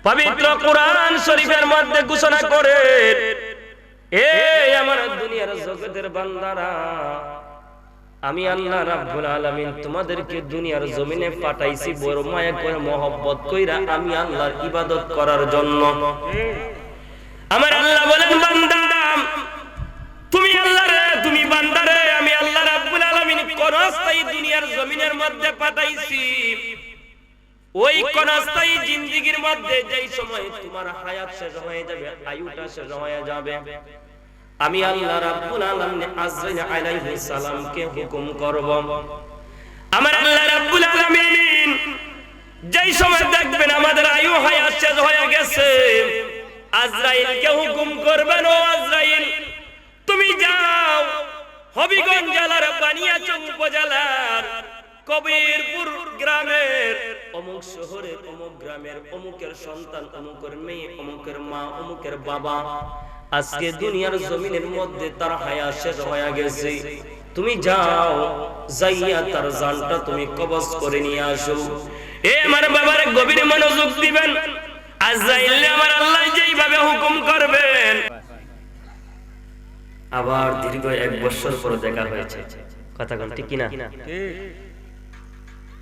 পবিত্র কোরআন শরীফের মধ্যে ঘোষণা করে, এ আমার দুনিয়ার জগতের বান্দারা, আমি আল্লাহ রাব্বুল আলামিন তোমাদেরকে দুনিয়ার জমিনে পাঠাইছি বড় মায়া করে মহব্বত কইরা আমি আল্লাহর ইবাদত করার জন্য। আমার আল্লাহ বলেন, বান্দা তুমি আল্লাহরে, তুমি বান্দারে আমি আল্লাহ রাব্বুল আলামিন কোনস্থায়ী দুনিয়ার জমিনের মধ্যে পাঠাইছি। ওই কোনস্থায়ী জিন্দেগীর মধ্যে যেই সময় তোমার হায়াত শেষ হয়ে যাবে, আয়ুটা শেষ হয়ে যাবে, আমি আল্লাহ রাব্বুল আলামিন আজরাইল আলাইহিস সালামকে হুকুম করব। আমার আল্লাহ রাব্বুল আলামিন যেই সময় দেখবেন আমাদের আয়ু হায়াত শেষ হয়ে গেছে, আজরাইলকে হুকুম করবেন, ও আজরাইল তুমি যাও হবিগঞ্জ জেলার বানিয়াচং উপজেলার কবিরপুর গ্রামের অমুক শহরের অমুক গ্রামের অমুকের সন্তান, অমুকের মেয়ে, অমুকের মা, অমুকের বাবা আজকে দুনিয়ার জমিনের মধ্যে তার হায়াত শেষ হয়ে গেছে, তুমি যাও যাইয়া তার জানটা তুমি কবজ করে নিয়ে আসো। এ আমার বাবারে গভীর মনোযোগ দিবেন, আজরাইল আমার আল্লাহ যেইভাবে হুকুম করবেন। আবার দীর্ঘ 1 বছর পর দেখা হয়েছে, কথা কোন ঠিক কিনা?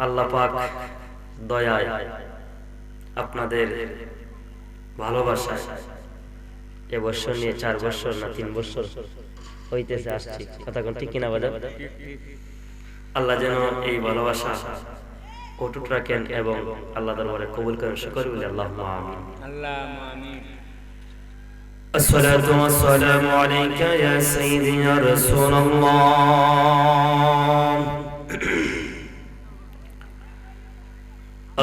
আল্লাহ পাক দয়ায় আপনাদের ভালোবাসায় এবছর নিয়ে 4 বছর না 3 বছর হইতেছে আসছি, কথা কোন ঠিক কিনা বাজার? আল্লাহ যেন এই ভালোবাসা অটুট রাখেন এবং আল্লাহ দরবারে কবুল করেন, শুকর বলি আল্লাহুম্মা আমিন। আল্লাহুম্মা আমিন। আসসালাতু ওয়াসসালামু আলাইকা ইয়া সাইয়্যিদি ইয়া রাসূলুল্লাহ।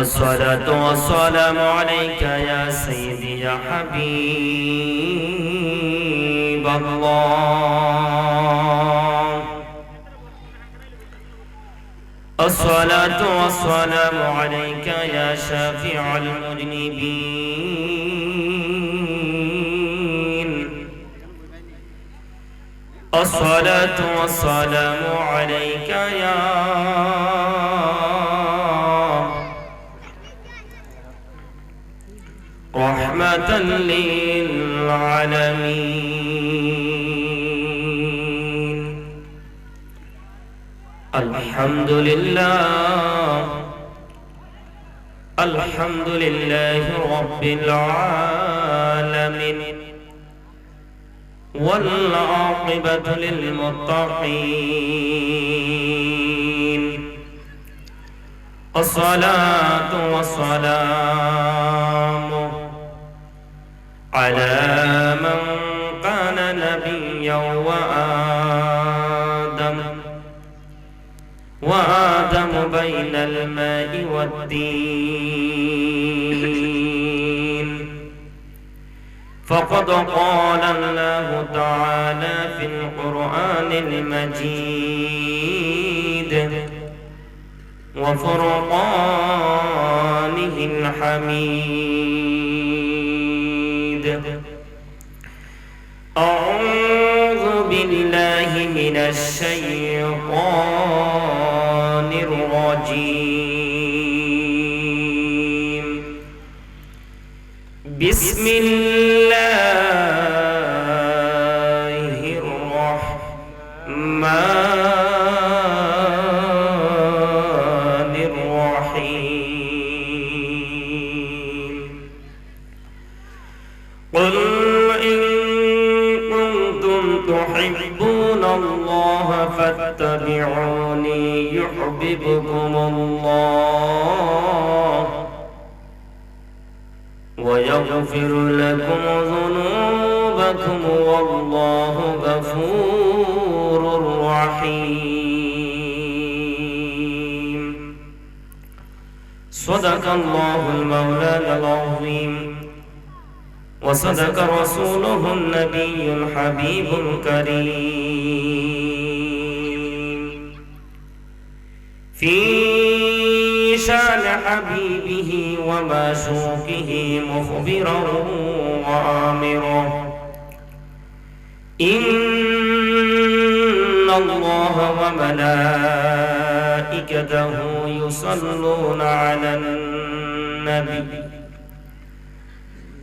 الصلاة والسلام عليك يا سيدي يا حبيب الله. الصلاة والسلام عليك يا شافع المذنبين. الصلاة والسلام عليك يا رحمة للعالمين. الحمد لله، الحمد لله رب العالمين، والعاقبة للمتقين. الصلاة والسلام على من كان نبيا وآدم بين الماء والدين. فقد قال الله تعالى في القرآن المجيد وفرقانه الحميد. أعوذ بالله من الشيطان الرجيم. بسم الله الرحمن الرحيم. قل تحبون الله فاتبعوني يحببكم الله ويغفر لكم ذنوبكم والله غفور رحيم. صدق الله المولانا العظيم وصدق رسوله النبي الحبيب الكريم. في شان حبيبه ومعشوقه مخبرا وآمرا. إن الله وملائكته يصلون على النبي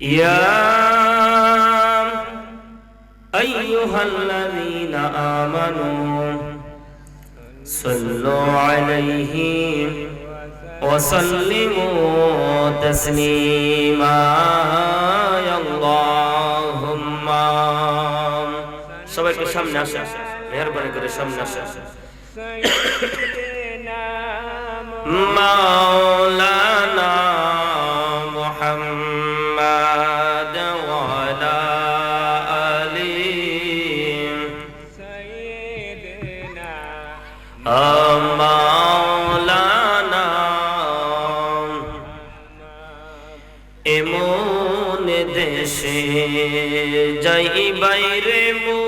ইয়া আইয়ুহাল্লাযীনা আমানু সাল্লু আলাইহি ওয়া সাল্লিমু তাসলিমা আল্লাহুম্মা। সবাই একটু সামনে আসেন, মেহেরবানি করে সামনে আসেন। মাওলানা মুহাম্মদ ওয়া আলা আলিহি সাইয়্যিদিনা মাওলানা। এমন দেশে যাই বাইরে মন,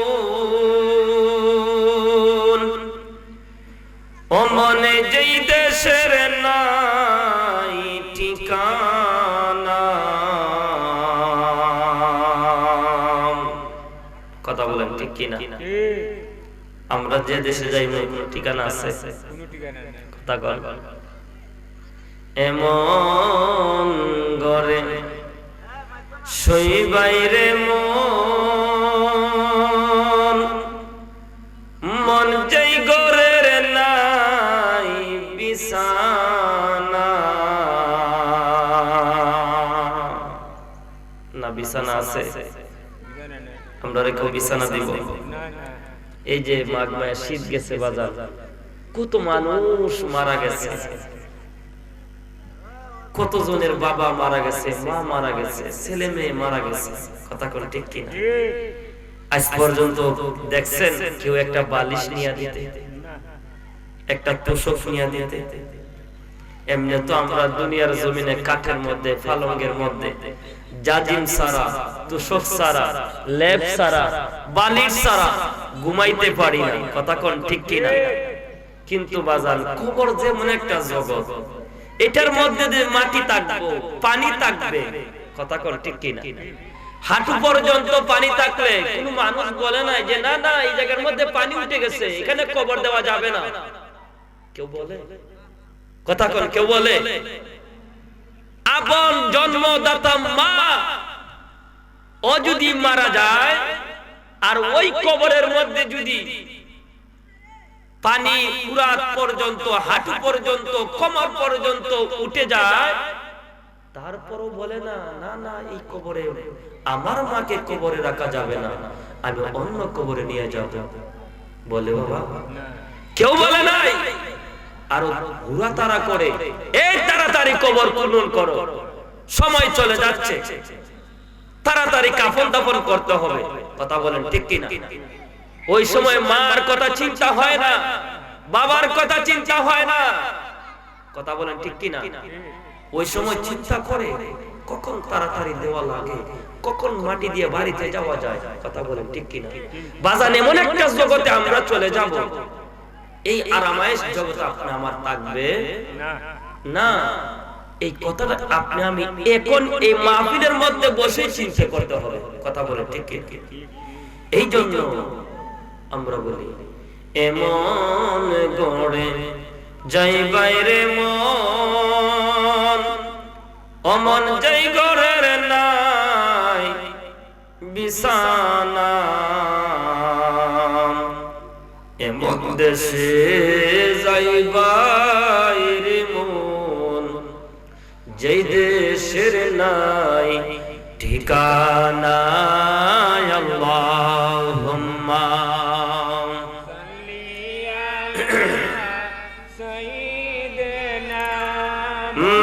ও মনে যেই দেশের নাই ঠিকানা। কথা বলেন ঠিক কিনা? আমরা যে দেশে যাই ঠিকানা আছে? কথা বল। এমন গরে সই বাইরে মন, মন যেই গরের নাই বিছানা। না বিছানা আছে? আমরা রেখে বিছানা দিব? এই যে মাঘ মাসে শীত গেছে বাজার, কত মানুষ মারা গেছে, কত জনের বাবা মারা গেছে, মা মারা গেছে, ছেলে মেয়ে মারা গেছে। কথা কোন ঠিক কিনা? আজ পর্যন্ত দেখছেন কেউ একটা বালিশ নিয়ে দিতে, একটা তোষক নিয়ে দিতে? এমনি তো আমরা দুনিয়ার জমিনে কাঠের মধ্যে, পালঙ্গের মধ্যে জাজিম সারা, তোষক সারা, লেপ সারা, বালিশ সারা ঘুমাইতে পারি না। কথা কোন ঠিক কিনা? কিন্তু বাজার কবর যেমন একটা জগৎ, এটার মধ্যে যে মাটি থাকবো, পানি থাকবে। কথা কোন ঠিক কিনা? হাঁটু পর্যন্ত পানি থাকলে কোনো মানুষ বলে না যে না না এই জায়গার মধ্যে পানি উঠে গেছে, এখানে কবর দেওয়া যাবে না। কেউ বলে? কথা কোন কেউ বলে? আপন জন্মদাতা মা ও যদি মারা যায়, আর ওই কবরের মধ্যে যদি পানি পুরাত পর্যন্ত, হাঁটু পর্যন্ত, কোমর পর্যন্ত উঠে যায়, তারপরও বলে না না না এই কবরে আমার মাকে কবরে রাখা যাবে না, আমি অন্য কবরে নিয়ে যাব। বলে বাবা? কেউ বলে নাই। আর হুরা তারা করে, এই তাড়াতাড়ি কবর খনন করো, সময় চলে যাচ্ছে, তাড়াতাড়ি কাফন দাফন করতে হবে। কথা বলেন ঠিক কিনা? ওই সময় মার কথা চিন্তা হয় না, বাবার কথা চিন্তা হয় না। কথা বলেন ঠিক কিনা? ওই সময় চিন্তা করে কখন তাড়াতাড়ি দেওয়া লাগে, কখন মাটি দিয়ে বাড়িতে যাওয়া যায়। কথা বলেন ঠিক কিনা? বাজান এমন একটা জগতে আমরা চলে যাব, এই আরামায়েশ জগতে আপনি আমার থাকবে না। এই কথাটা আপনি আমি এখন এই মাহফিলের মধ্যে বসে চিন্তা করতে হবে। কথা বলেন ঠিক কিনা? এই জন্য আমরা বলি এমন গড়ে যাই বাইরে মন, অমন যাই গড়ের নাই বিছানা। এমন দেশে যাই বাইরে মন, যেই দেশের নাই ঠিকানা। আল্লাহুম্মা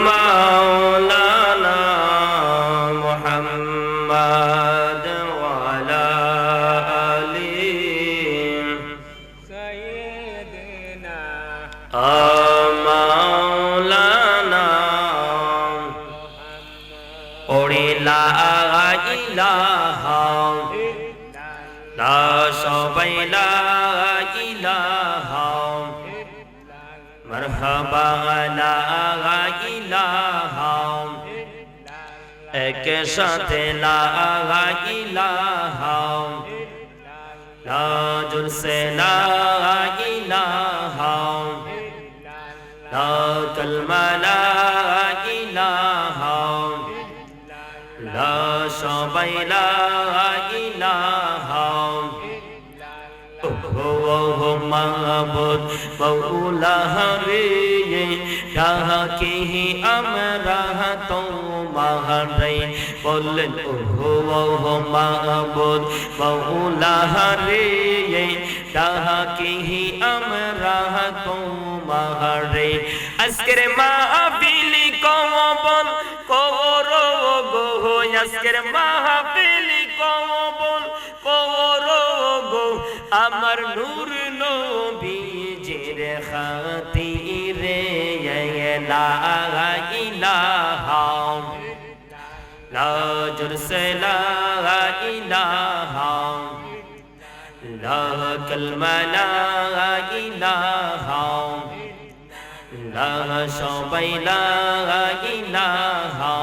মাওলানা মুহাম্মদ ওয়া আলা আলিহি সাইয়্যিদিনা মাওলানা। ওরে লা ইলাহা লা সবাই লা ইলাহা মারহাবা লা ইলাহা, এক সাথে লা ইলাহা, লা জুলসে লা ইলাহা, লা কলমা লা ইলাহা, লা সবাই লা ইলাহা ও মাবুদ মওলা রে ডাকি আমরা তোমারে বলেন ও মাবুদ মওলা রে ডাকি আমরা তোমারে আজকের মাহফিল কবুল করো গো আজকের মাহফিল কবুল করো গো আমার নূর নবীজির খাতিরে লা ইলাহা লা জুরসে লা ইলাহা লা কালমা লা ইলাহা লা সবাই লা ইলাহা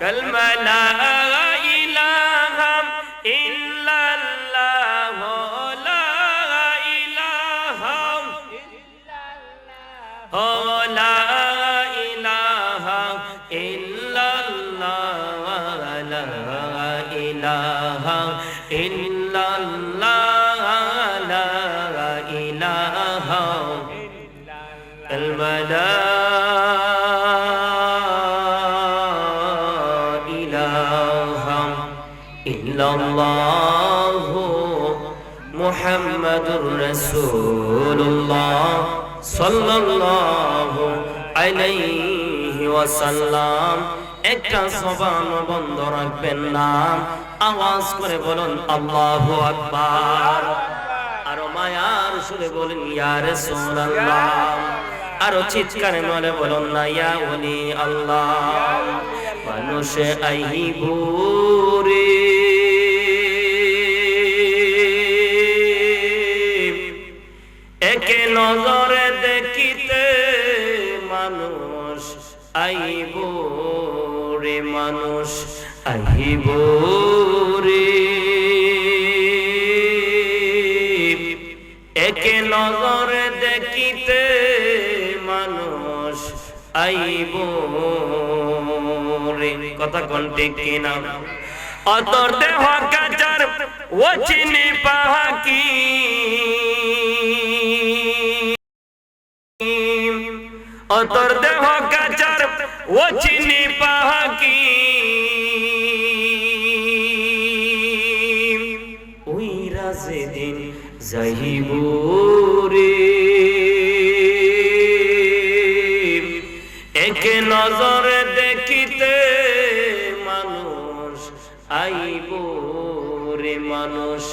কালমা লা ইলাহা ইল্লাল্লাহ লা ইলাহা ও লা ইলাহা ইল্লাল্লাহ লা ইলাহা ইল্লাল্লাহ লা ইলাহা কালমা লা ইলাহা ইল্লাল্লাহু মুহাম্মাদুর রাসূলুল্লাহ সাল্লাল্লাহু আলাইহি ওয়াসাল্লাম একটা জবান বন্ধ রাখবেন না আওয়াজ করে বলুন আল্লাহু আকবার আরো মায়ার সুরে বলেন ইয়া রাসূলুল্লাহ আরো চিৎকারে বলে বলুন না ইয়া ওলি আল্লাহ মানুষ আইবুরে একে নজরে দেখিতে মানুষ আইবুরে মানুষ আইবুরে একে নজরে দেখিতে মানুষ আইবুরে কথা কোন ঠিক কিনা অতর দেহ কাচার ও চিনি পাহাকি অতর দেহ কাচার ও চিনি পাহাকি ওই রাজে দিন যাইবুরে একে নজরে দেখিতে মানুষ আইবুরে মানুষ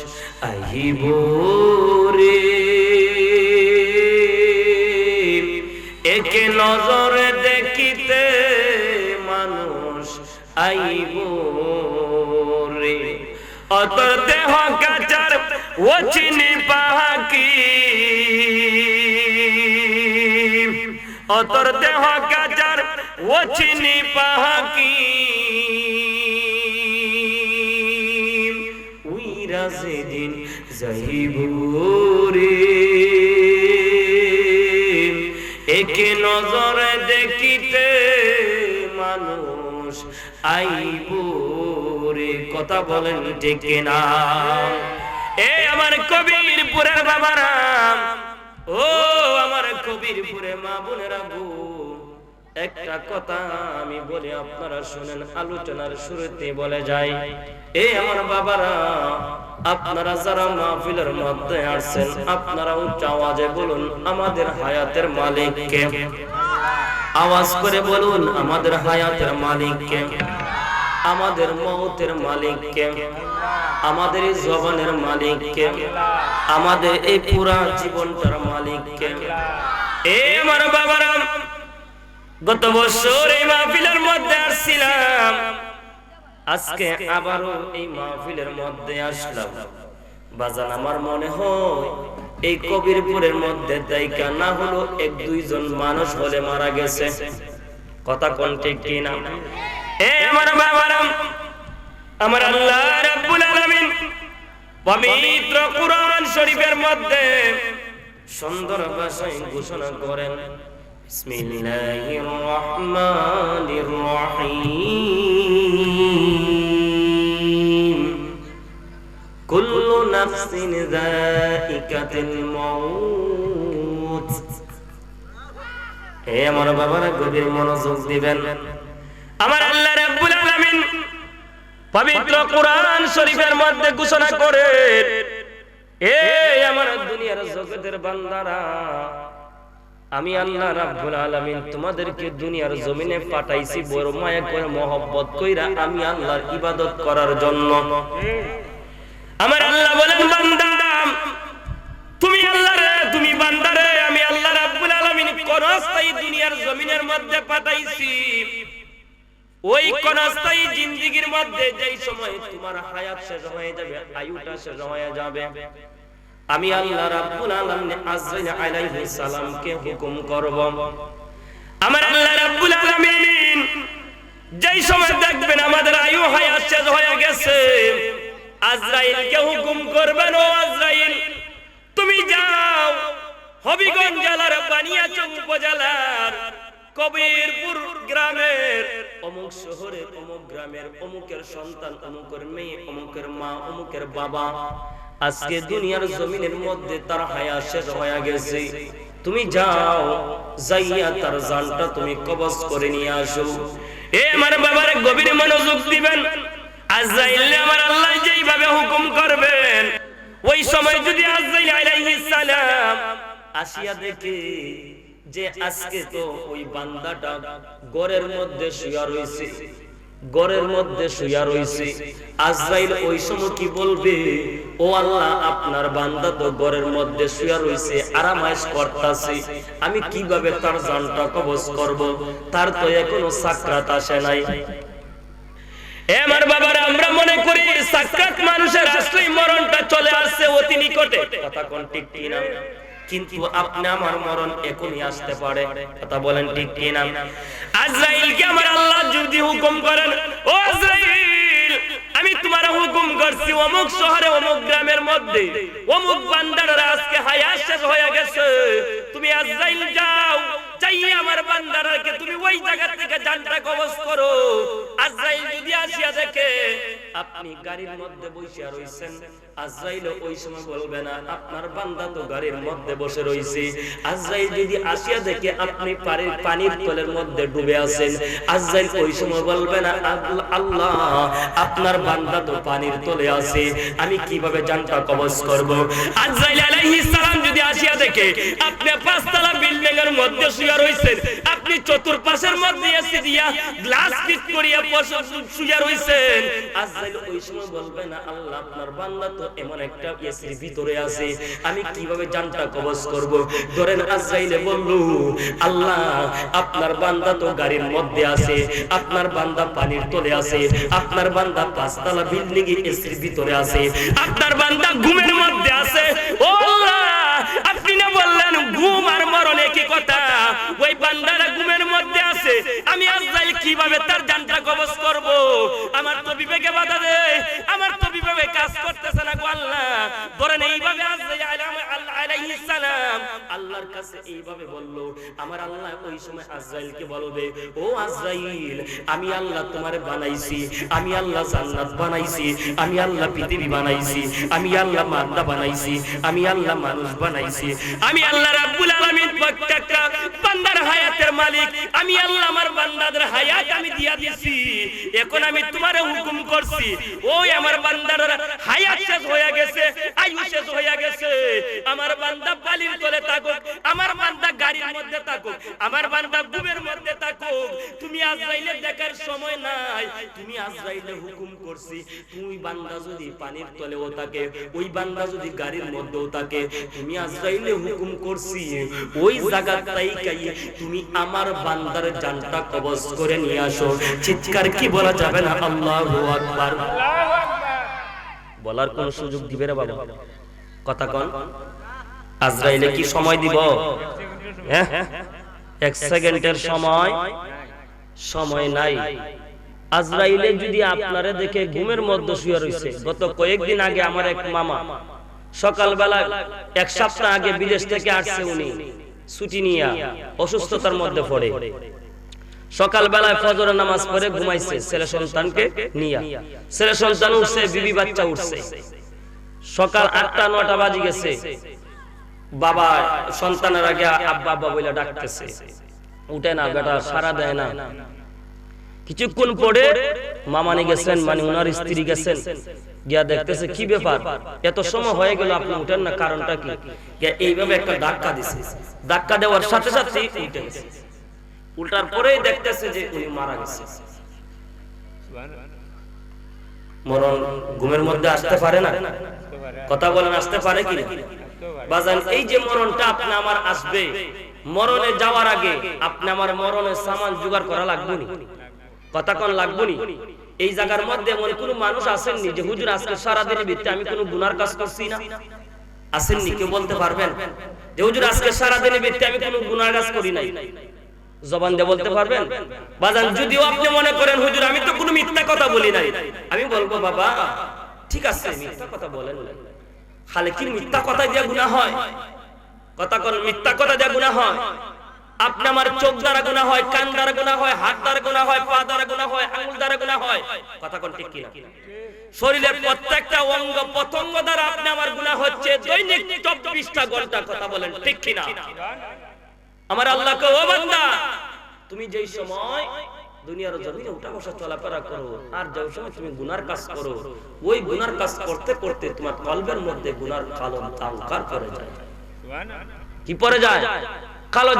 আইবুরে একে নজরে দেখিতে মানুষ আইবুরে অতর দেহ কাচার ও চিনি পাহাকি অতর দেহ কাচার ও চিনি পাহাকি ওই রাজে দিন যাইবুরে একে নজরে দেখিতে মানুষ আইবুরে কথা বলেন ঠিক না এ আমার কবিরপুরের বাবারা ও আমার কবিরপুরে মা বোনেরা গো একটা কথা আমি বলি আপনারা শুনেন আলোচনার শুরুতে বলে যাই এই আমার বাবারা আপনারা যারা মাহফিলের মধ্যে আসছেন আপনারা উচ্চ আওয়াজে বলুন আমাদের হায়াতের মালিক কে আওয়াজ করে বলুন আমাদের হায়াতের মালিক কে আমাদের মওতের মালিক কে আমাদের এই জবানের মালিক কে আমাদের এই পুরা জীবনটার মালিক কে এই আমার বাবারা গত বছর এই মাহফিলের মধ্যে আসছিলাম আজকে আবারও এই মাহফিলের মধ্যে আসলাম বাজান আমার মনে হয় এই কবিরপুরের মধ্যে দায়িকা না হলো এক দুইজন মানুষ হলে মারা গেছে কথা কোন ঠিক কিনা এ আমার বাবারা আমার আল্লাহ রাব্বুল আলামিন পবিত্র কুরআন শরীফের মধ্যে সুন্দর ভাষায় ঘোষণা করেন বিসমিল্লাহির রহমানির রহিম নাফসিন যায়িকাতুল মাউত। হে আমার বাবারা, গভীর মনোযোগ দিবেন। আমার আল্লাহ রাব্বুল আলামিন পবিত্র কোরআন শরীফের মধ্যে ঘোষণা করে, এ আমার দুনিয়ার জগতের বান্দারা, আমি আল্লাহ রাব্বুল আলামিন তোমাদেরকে দুনিয়ার জমিনে পাঠাইছি বড় মায়া করে, মহব্বত কইরা আমি আল্লাহর ইবাদত করার জন্য। আমার আল্লাহ বলেন, বান্দা তুমি আল্লাহরে, তুমি বান্দারে আমি আল্লাহ রাব্বুল আলামিন কোনস্থায়ী দুনিয়ার জমিনের মধ্যে পাঠাইছি। ওই কোনস্থায়ী জিন্দেগীর মধ্যে যেই সময় তোমার হায়াত শেষ হয়ে যাবে, আয়ুটা শেষ হয়ে যাবে, আমি আল্লাহ রাব্বুল আলামিন আজরাইল আলাইহিস সালামকে হুকুম করব। আমার আল্লাহ রাব্বুল আলামিন যেই সময় দেখবেন আমাদের আয়ু হায়াত শেষ হয়ে গেছে, আজরাইলকে হুকুম করবেন, ও আজরাইল তুমি যাও হবিগঞ্জ জেলার বানিয়াচং উপজেলার কবিরপুর গ্রামের অমুক শহরের অমুক গ্রামের অমুকের সন্তান, অমুকের মেয়ে, অমুকের মা, অমুকের বাবা আজকে দুনিয়ার জমিনের মধ্যে তার হায়াত শেষ হয়ে গেছে, তুমি যাও যাইয়া তার জানটা তুমি কবজ করে নিয়ে আসো। এ আমার বাবারে, গভীর মনোযোগ দিবেন। আজরাইল আমার আল্লাহ যেইভাবে হুকুম করবেন, ওই সময় যদি আজরাইল আলাইহিস সালাম আসিয়া দেখে যে আজকে তো ওই বান্দাটা ঘরের মধ্যে শুয়া রইছে, ঘরের মধ্যে শুয়া রইছে, আজরাইল ওই সময় কি বলবে, ও আল্লাহ আপনার বান্দা তো ঘরের মধ্যে শুয়া রইছে, আরামায়েশ করতেছে, আমি কিভাবে তার জানটা কবজ করব, তার তো এখনো সাকরাত আসে নাই। আমার বাবারা, আমরা মনে করি সাকরাত মানুষের আসলেই মরণটা চলে আসছে অতি নিকটে, কথা কোন ঠিক কি না? কিন্তু আপনি আমার মরণ এখনই আসতে পারে, কথা বলেন ঠিক কি না? আজরাইলকে আমার আল্লাহ যদি হুকুম করেন, ও আজরাইল আমি তোমার হুকুম করছি অমুক শহরে অমুক গ্রামের মধ্যে অমুক বান্দারা আজকে হায়াত শেষ হয়ে গেছে, তুমি আজরাইল যাও, চাইয়ে আমার বান্দারাকে তুমি ওই জায়গা থেকে জানটা কবজ করো। আজরাইল যদি আসিয়া দেখে আপনি গাড়ির মধ্যে বসে রইছেন, আজরাইল ওই সময় বলবে না আপনার বান্দা তো গাড়ির মধ্যে বসে রইছে। আজরাইল যদি আসিয়া দেখে আপনি পানির তলের মধ্যে ডুবে আছেন, আজরাইল ওই সময় বলবে না আল্লাহ আপনার বান্দা তো পানির তলে আছে, আমি কিভাবে জানটা কবজ করব। আজরাইল আলাইহিস সালাম যদি আসিয়া দেখে আপনি পাঁচতলা বিল্ডিং এর মধ্যে শুয়ে রইছেন, আপনি চতুর্পাশের মধ্যে এসে দিয়া গ্লাস ফিট করিয়া শুয়ে রইছেন, আজরাইল ওই সময় বলবে না আল্লাহ আপনার বান্দা তো এমন একটা এসির ভিতরে আছে, আমি কিভাবে জানটা কবজ করব। ধরেন আজরাইলে বলল আল্লাহ আপনার বান্দা তো গাড়ির মধ্যে আছে, আপনার বান্দা পানির তলে আছে, আপনার বান্দা পাঁচতলা বিল্ডিং এ এসির ভিতরে আছে, আপনার বান্দা ঘুমের মধ্যে আছে, ও আল্লাহ আপনি না বললেন ঘুম আর মরণ একই কথা, ওই বান্দারা ঘুমের মধ্যে আছে, আমি আজরাইল কিভাবে তার জানটা কবজ করব? আমার তো বিবেকে বাধা দেয়, আমার তো বিবেকে কাজ করতেছে না গো আল্লাহ। ধরেন এইভাবে আজরাইল আলাইহিস সালাম আল্লাহর কাছে এইভাবে বলল, আমার আল্লাহ ওই সময় আজরাইলকে বলবে, ও আজরাইল আমি আল্লাহ তোমারে বানাইছি, আমি আল্লাহ জান্নাত বানাইছি, আমি আল্লাহ পৃথিবী বানাইছি, আমি আল্লাহ মাদ্দা বানাইছি, আমি আল্লাহ মানুষ বানাইছি, আমি আল্লাহ রাব্বুল আলামিন প্রত্যেকটা বান্দার হায়াতের মালিক, আমি আল্লাহ আমার বান্দাদের হায়াত আমি দিয়া দিয়েছি, এখন আমি তোমারে হুকুম করছি, ওই আমার বান্দার হায়াত শেষ হয়ে গেছে, আয়ু শেষ হয়ে গেছে, আমার বান্দা পানির তলে থাকুক, আমার বান্দা গাড়ির মধ্যে থাকুক, আমার বান্দা ঘুমের মধ্যে থাকুক, তুমি আজরাইলে দেখার সময় নাই, তুমি আজরাইলে হুকুম করছি, তুমি বান্দা যদি পানির তলেও থাকে, ওই বান্দা যদি গাড়ির মধ্যেও থাকে, তুমি আজরাইলে হুকুম করছি ওই জায়গাটাই তুমি আমার বান্দার জানটা কবজ করে নিয়ে আসো। চিৎকার কি বলা যাবে না? আল্লাহু আকবার। বলার কোন সুযোগ দিবে রে বাবা? কথা কোন? আজরাইলে কি সময় দিব? হ্যাঁ, এক সেকেন্ডের সময় নাই। আজরাইলে যদি আপনারে দেখে ঘুমের মধ্যে শুয়ে রইছে, গত কয়েকদিন আগে আমার এক মামা সকালবেলা এক সপ্তাহ আগে বিদেশ থেকে আসছে, উনি ছুটি নিয়ে অসুস্থতার মধ্যে পড়ে, সকালবেলায় ফজরের নামাজ পড়ে ঘুমাইছে ছেলে সন্তানকে নিয়ে, ছেলে সন্তান উঠছে, বিবি বাচ্চা উঠছে, সকাল 8টা 9টা বাজে গেছে, বাবা সন্তানের আগে আব্বা আব্বা বলে ডাকতেছে, উঠে না বেটা, সারা দেয় না। কিছুক্ষণ পরে মামানি গেছেন, মানে ওনার স্ত্রী গেছেন, গিয়া দেখতেছে কি ব্যাপার, এত সময় হয়ে গেল আপনি উঠেন না, কারণটা কি? এইভাবে একটা ধাক্কা দিছে, ধাক্কা দেওয়ার সাথে সাথে উঠে গেছে। উল্টার পরেই দেখতেছে যে উনি মারা গেছে। মরণ ঘুমের মধ্যে আসতে পারে না? কথা বলেন, আসতে পারে কি না? বাজান, এই যে মরণটা আপনি আমার আসবে, মরণে যাওয়ার আগে আপনি আমার মরণের সামান জোগাড় করা লাগবে নি? কথা কোন লাগবে নি? এই জায়গার মধ্যে এমন কোন মানুষ আসেননি যে হুজুর আজকে সারা দিনের ভিতরে আমি কোনো গুনার কাজ করছি না? আসেননি? কেউ বলতে পারবেন যে হুজুর আজকে সারা দিনের ভিতরে আমি কোনো গুনার কাজ করি নাই? জবান দিয়ে বলতে পারবেন? বাজান, যদিও আপনি মনে করেন হুজুর আমি তো কোনো মিথ্যা কথা বলি নাই, আমি বলবো বাবা ঠিক আছে, মিথ্যা কথা বলেন না, খালি কি মিথ্যা কথা দিয়ে গুনাহ হয়? কথা কোন মিথ্যা কথা দিয়ে গুনাহ হয়? আপনি আমার চোখ দ্বারা গুনাহ হয়, কান দ্বারা গুনাহ হয়, হাত দ্বারা গুনাহ হয়, পা দ্বারা গুনাহ হয়, আঙ্গুল দ্বারা গুনাহ হয়। কথা কোন ঠিক কিনা? শরীরের প্রত্যেকটা অঙ্গ প্রত্যঙ্গ দ্বারা আপনি আমার গুনাহ হচ্ছে দৈনিক 24টা ঘন্টা। কথা বলেন ঠিক কিনা? আমার আল্লাহকে, ও বান্দা, তুমি যেই সময় দুনিয়ার জমিনে উঠা বসা চলাফেরা করো আর যে সময় তুমি গুনার কাজ করো, ওই গুনার কাজ করতে করতে তোমার কলবের মধ্যে গুনার কালো দাগকার পড়ে যায়। কি পড়ে যায়? কালো